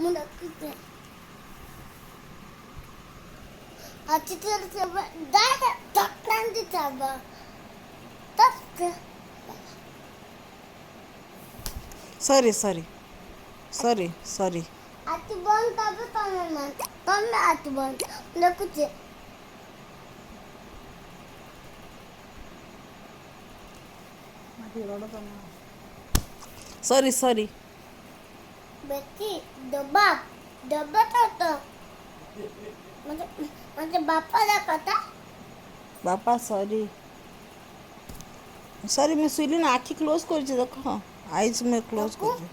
मुझे कितने अच्छी तरह से दादा तकरान दी चाबा तक सॉरी सॉरी सॉरी सॉरी अच्छी बंद तब तो मैं अच्छी बंद कुछ सॉरी सॉरी बेटी डब्बा डब्बा तो मुझे मुझे बापा का कथा बापा सॉरी सॉरी मैं শুইলি না আখি ক্লোজ করেছি দেখো আইজ मैं ক্লোজ করেছি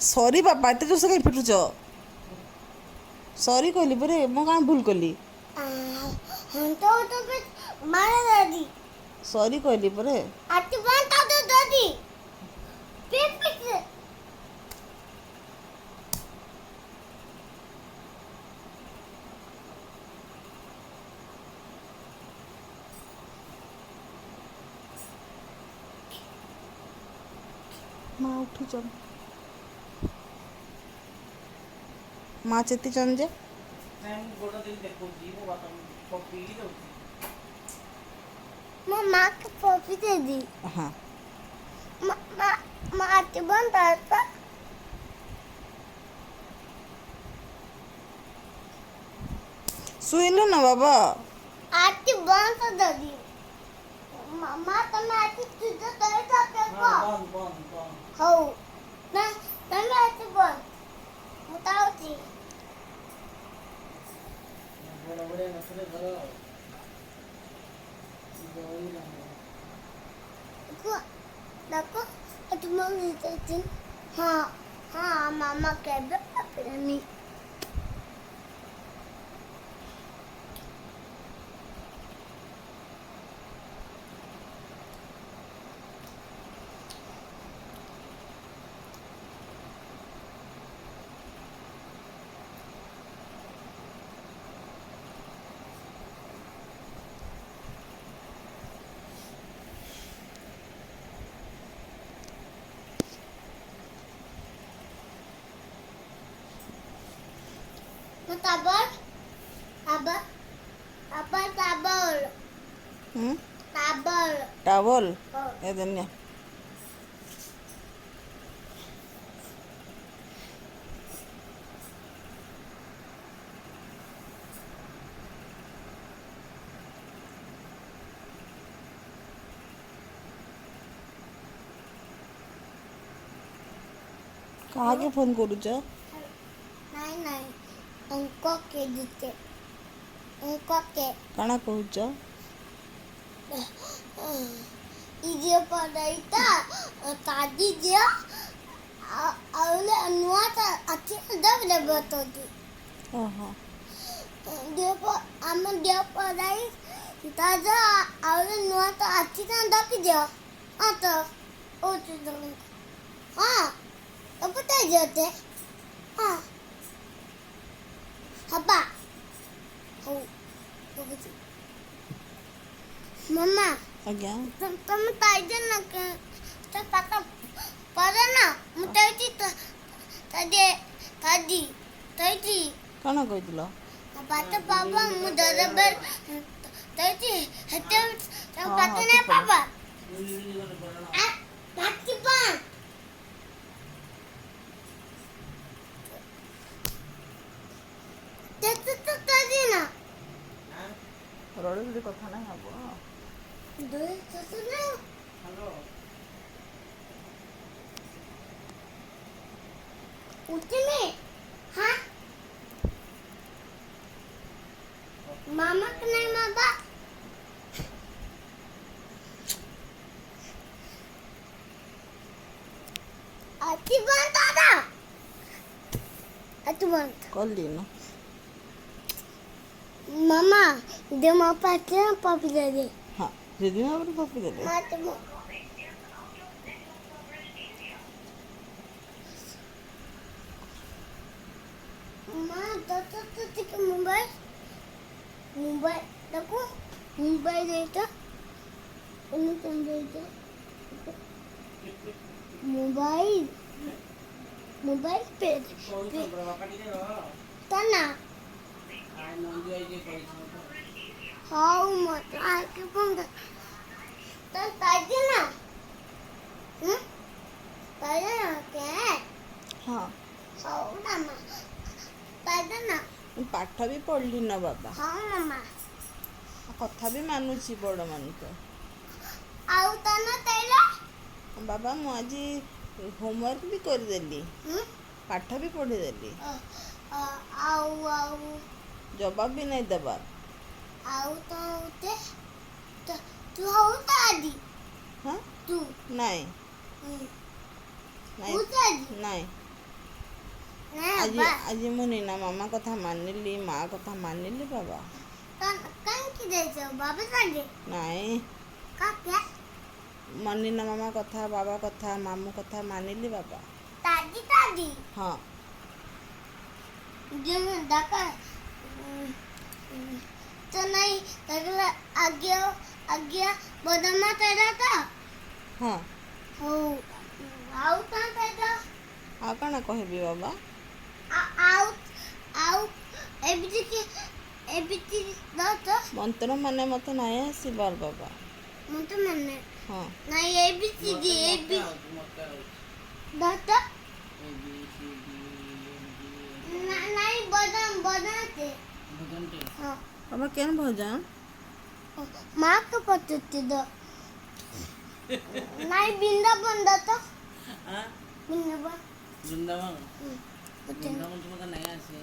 সরি বাপা এতে জোরসে কাই পিটুছ সরি কইলি পরে ମୁଁ କାଁ ভুল কলি हम तो फिर मारा दादी সরি কইলি পরে अच्छी बंद तो दादी फिर फिर মা উঠুছ মা চেতিছন যে मैं माँ को पॉपी दे दी হ্যাঁ माँ माँ माँ अच्छी बंद था শুইলে না বাবা अच्छी बंद तो दादी माँ तो मैं अच्छी तुझे तेरे साथ देखो हो ना ना मैं अच्छी बंद बताओ जी देखो देखो अच्छी बंद देती हाँ हाँ मामा कह दो अपनी Tabal, tabal, tabal, tabal, হুম tabal. Towel Oh. এ দেন না কাহাকে ফোন করুছ नहीं नहीं उनको के दीते उनको के কাଣା কହୁଛ इजे पढ़ाई था ताजी दिया अवले अनुआ था अच्छी दब दब होती ଓହୋ देव हम देव पढ़ाई ताजा अवले अनुआ था अच्छी था दब दिया हाँ तो ओ चीज़ हाँ तो पता ही जाते हाँ हब्बा हो हो मम्मा ଆଜ୍ଞା तुम ताइजे ना के तो पता पता ना मुझे ताजे ताजी ताजी କାଣା କହିଥିଲ पता पापा मुझे दरबार ताजी हटे तो पता नहीं पापा बाकी बात तो ताजी ना ରଳି କଥା ନାହିଁ ହବ दो तो ना उसमें हाँ मामा का नहीं मामा अच्छी बात दादा अच्छी बात କଲି ନା मामा दे माँ पाते हैं पापी दे दे ହଁ ସେଦିନ ଆହୁରି ପପି ଦେଲେ माँ तो माँ तो मुंबई मुंबई देखो मुंबई देता उन्हें समझाइए मोबाइल मोबाइल पे तना हाउ मत आके बंद तो ताजे ना ताजे ना क्या ହଁ हाउ मामा ताजे ना ପାଠ ବି ପଢ଼ିଲି ନା ବାବା हाउ मामा କଥା ବି ମାନୁଛି ବଡ଼ମାନଙ୍କ आउ तना तेला ବାବା ମୁଁ ଆଜି ହୋମୱାର୍କ ବି କରିଦେଲି ପାଠ ବି ପଢ଼ିଦେଲି आउ आउ ଜବାବ ବି ନାହିଁ ଦେବାର आउ तो उते तू हाउ ताजी ହଁ तू ନାଇଁ ନାଇଁ ताजी ନାଇଁ ना ଆଜି बा ଆଜି ମୁଁ ନିନା ମାମା କଥା ମାନିଲି ମା କଥା ମାନିଲି ବାବା कौन की देते हो बाबा संगे ନାଇଁ का क्या ନିନା ମାମା କଥା ବାବା କଥା ମାମୁଁ କଥା ମାନିଲି ବାବା ताजी ताजी ହଁ जो मैं डाका तो नहीं अगला आज्ञा आज्ञा बदमा तेरा था ହଁ हो आउ कहाँ तेरा ଆଉ କ'ଣ କହିବି ବାବା आउ आउ एबिटी दाता ମନ୍ତ୍ର ମାନେ ମୋତେ ନାହିଁ ଆସିବାର ବାବା मुझे मन्ने ହଁ नहीं एबिटी दी एबी दाता नहीं बदम बदते हाँ ବାବା କେନ୍ ଭଜନ माँ को पत्ते दो नहीं बिंदा बंदा तो बिंदा वृंदावन बंदा वृंदावन तो मतलब नया से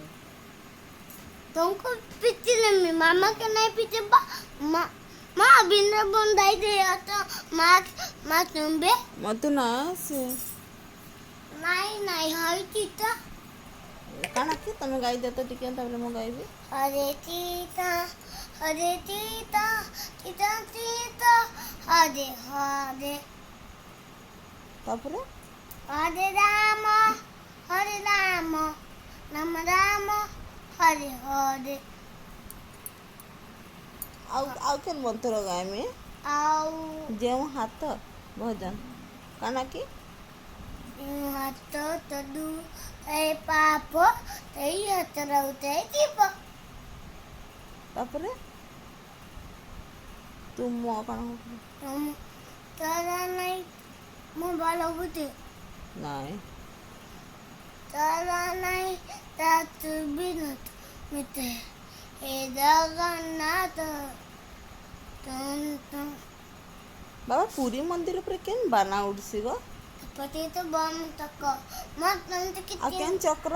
तुमको पीछे ले मामा के नहीं पीछे बा माँ माँ बिंदा बंदा ही दे तो माँ माँ तुम बे ମୋତେ ନାହିଁ ଆସେ नहीं नहीं हाई चीता କାଣା କି ତମେ ଗାଇଦିଅ ତ ଟିକେ ତାପରେ ମୁଁ ଗାଇବି हरे चीता चीता चीता हरे हरे ତାପରେ हरे राम राम राम हरे हरे ଆଉ କେନ୍ ମନ୍ତ୍ର ଗାଇମି आओ ଯେଉଁ ହାତ ଭଜନ କାଣା କି हाथ तदु ए पाप तेई हाथ रहते दीप ତାପରେ ତୁମ କାଣା तुम तारा नहीं मोबाइल बुद्धि ନାଇଁ तारा नहीं तात बिनत मिते ए जगन्नाथ तुम ବାବା ପୁରୀ ମନ୍ଦିର ଉପରେ କେନ୍ ବାନା ଉଡ଼ସି ଗ पति तो बम तक मत तुम तो ଆଉ कितनी କେନ୍ ଚକ୍ର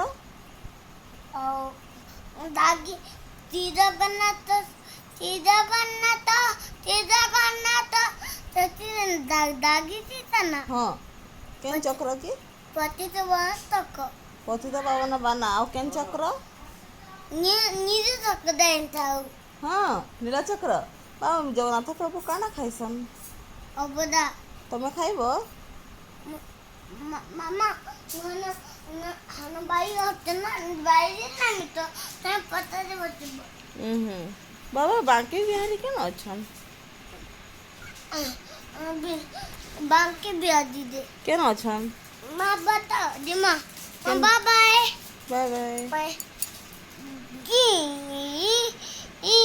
और दागी सीधा बनना तो दागी थी ना ହଁ କେନ୍ ଚକ୍ର କି पति तो बम तक ପତିତ ପାବନ ବାନା ଆଉ କେନ୍ ଚକ୍ର नीचे तक दें था ହଁ ନୀଳଚକ୍ର ବାବା ଜଗନ୍ନାଥ ପ୍ରଭୁ କାଣା ଖାଇସନ୍ और बड़ा ତମେ ଖାଇବ मामा हन बाई होते ना बाई ना तो तब पता है बच्चे ବାବା ବାଙ୍କି ବିହାରୀ କେନ୍ ଅଛନ୍ बाकी ब्याह दीदे କେନ୍ ଅଛନ୍ माँ बता दिमा bye bye bye bye bye गी ई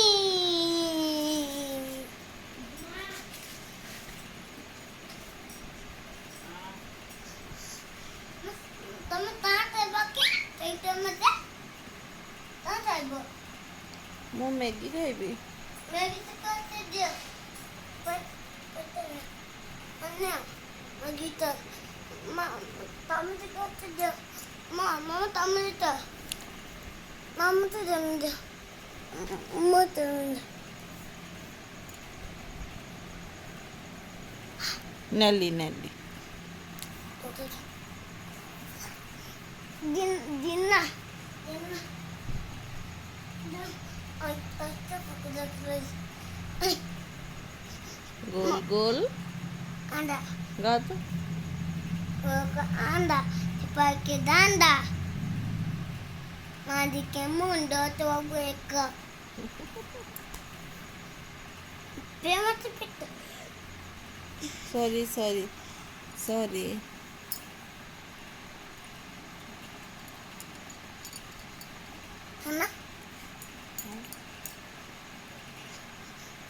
तुम कहाँ थे बाकी कहीं तो मत कहाँ थे वो ମୁଁ ମ୍ୟାଗି ଖାଇବି मैं भी तो करते दिया पर अन्य लगी तो माँ तुम तो करते दिया मामा तुम तो मामा तो जाने दिया मत ନେଲି ନେଲି जिन्ना जिन्ना अच्छा पकड़ रही ଗୋଲ ଗୋଲ अंडा ଗଦ अंडा pakai danda mandi ke mundo tu aku ek prema tu ସରି ସରି ସରି है ना?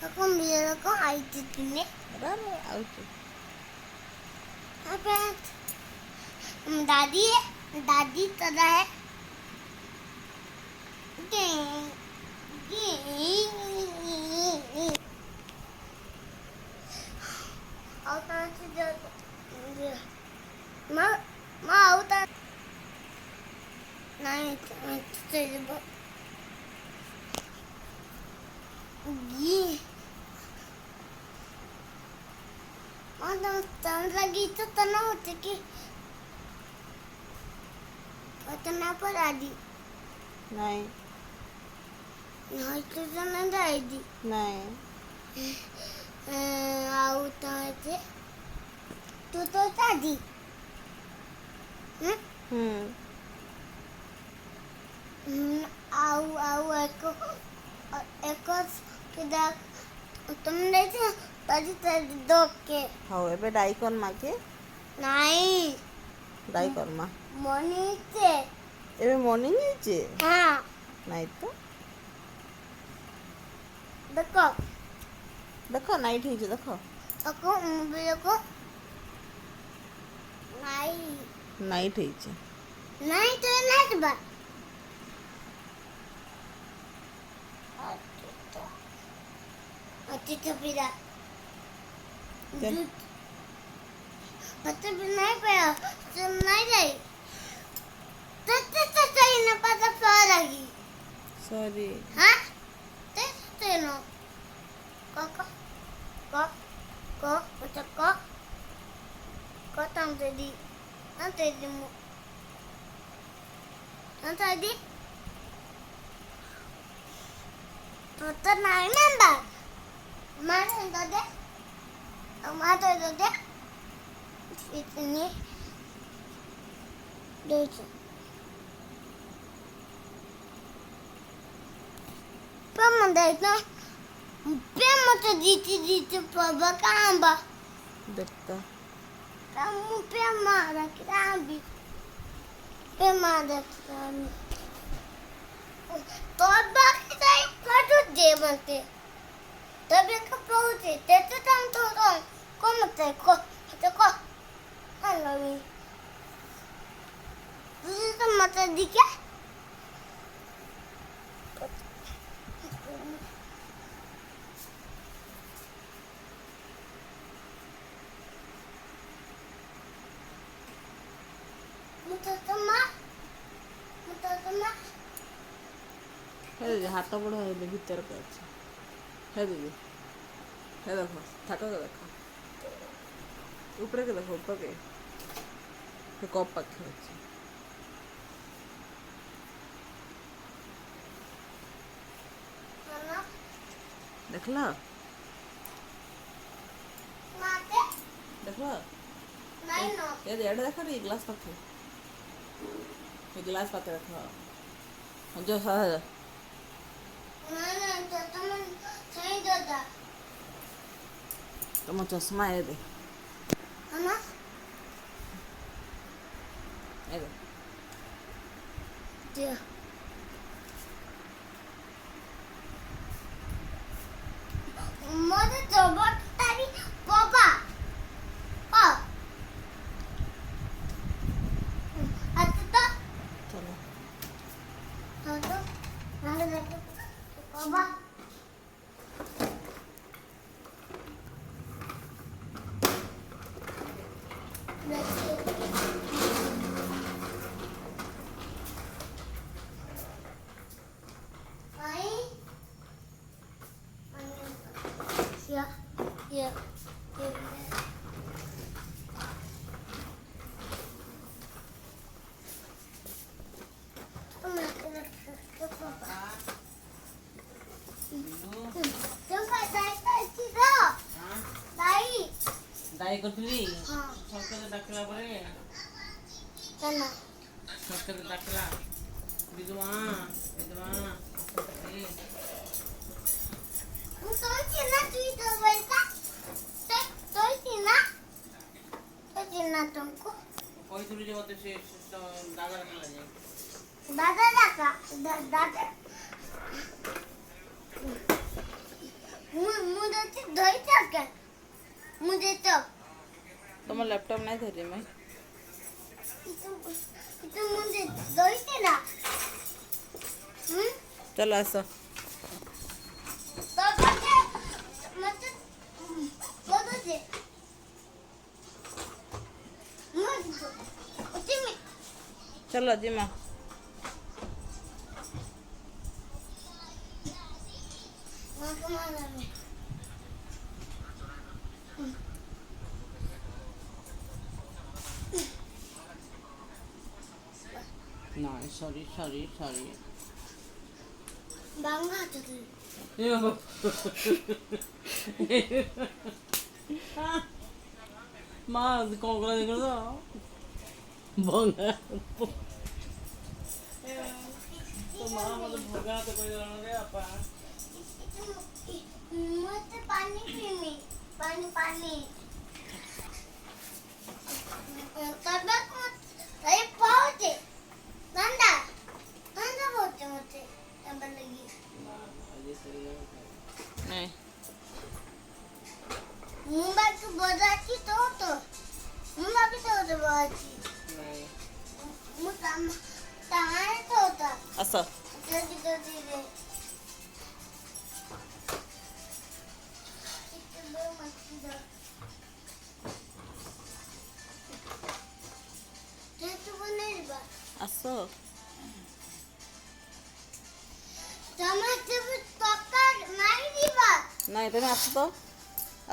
Aku bilang aku IT ini. बराबर आउट apa दादी है दादी तदा है और माँ होता नहीं lagi itu tenang होते kenapa tadi नाही nah itu tenang tadi नाही auto aja tuh tadi au eko tidak तुमने तरी तरी दोके हो एबे डाई कर माके नहीं डाई कर मा मनीचे एबे मॉर्निंग ହେଇଛି हाँ ନାଇଁ ତ देखो ଦେଖ ନାଇଟ୍ ହେଇଛି ଦେଖ aku mobilku नहीं ନାଇଟ୍ ହେଇଛି नहीं तो नहीं बा अच्छी तो पिला चल। पता भी नहीं पाया सुन नहीं रही तो इन्हें पता पा लगी सॉरी हाँ ते नो को macam ko tang tadi nanti mu tadi putar naik nambah mana itu deh mana itu deh ini dulu pemuda itu pemuda di papa kamba देखता kamu pemuda kita ambil pemuda kita ambil तो kita ikut dia nanti tapi kapauti itu tanto como te ko halo ini itu mata dikit हे दीदी हाथ बड़ है भीतर के ଅଛି हे दीदी हे देखो थाका के देखो ऊपर के देखो ऊपर के कप पाखे ଅଛି देखला देखला ये दे एडा देखा रे ग्लास पाखे ये ग्लास पाखे रखा जो सारा तम चश्मा है दे ये दे Dia. Mana coba tadi papa? Oh. Atau tu? चलो Atau mana lagi? Papa. Ya, ya, ya. Jumpa saya tidak. Dari. दाई करथली हाँ. सरकार डाकला परे Sana. सरकार डाकला विधवा विधवा ए Tôi chỉ là truy từ vậy sao? Tôi chỉ là tuần cô. କହିଥିଲି ଯେ ମତେ ସେ ଦାଦା ଖେଳା ଯାଏ दादा दादा मुझे दही चाहते मुझे तो तुम्हाला लॅपटॉप नाही धरले मी इथं मुझे दही ते ना चला असं चला जिमा नाही सॉरी सॉरी सॉरी बांगा हातात Mas kung ko lang ko bonga. तो मामा मतलब भोगा तो कोई जाना रे आपा मुझे पानी पीनी पानी पानी तबक मत अरे पहुंचे ठंडा ठंडा पहुंचे मुझे अब लगी नाही मुंबई की बोलाची तो मुंबई की तो बोलाची नाही मुताम तारे तो होता असं जल्दी जल्दी दे इतना मस्ती दो ते तू बनेल बा असं टमाटर पकड़ नहीं दी बा नाही तुम्ही असं तो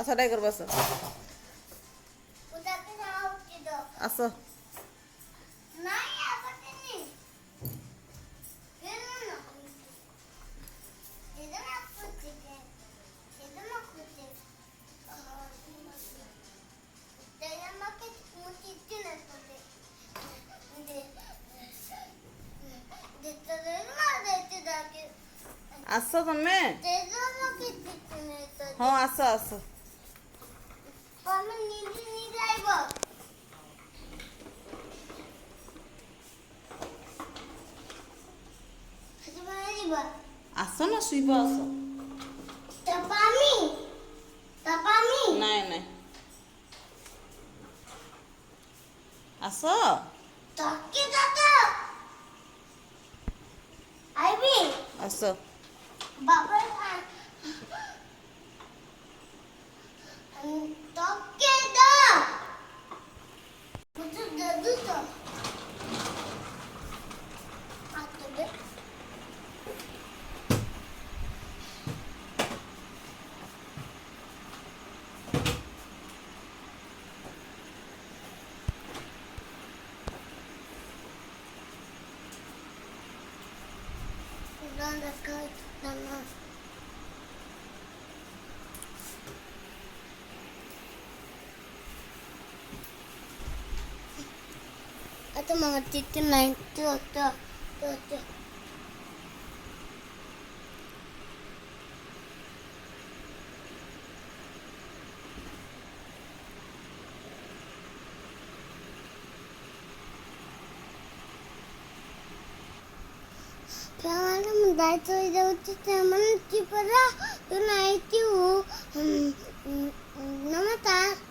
असं नाही कर बस उधर के जाओ के दो असं नहीं आपत्ति नहीं ये ना इधर आप कुछ के इधर ना कुछ तेरा मके मुझे इतने पड़े देते ना देते जाके असं तुम्ही तेरा मके इतने तो हो असं असं पण नीली नी जायबो हजे मारीबो असं ना सुईब असं तपामी नाही नाही असं तक्की जातो आईबी असं बाबा तक्की दा मुझे दे तो आता दे Nada cai da nossa. Atau mga titin na ito. Kalau mendapat itu teman cipra, tu naik tu, nama tak.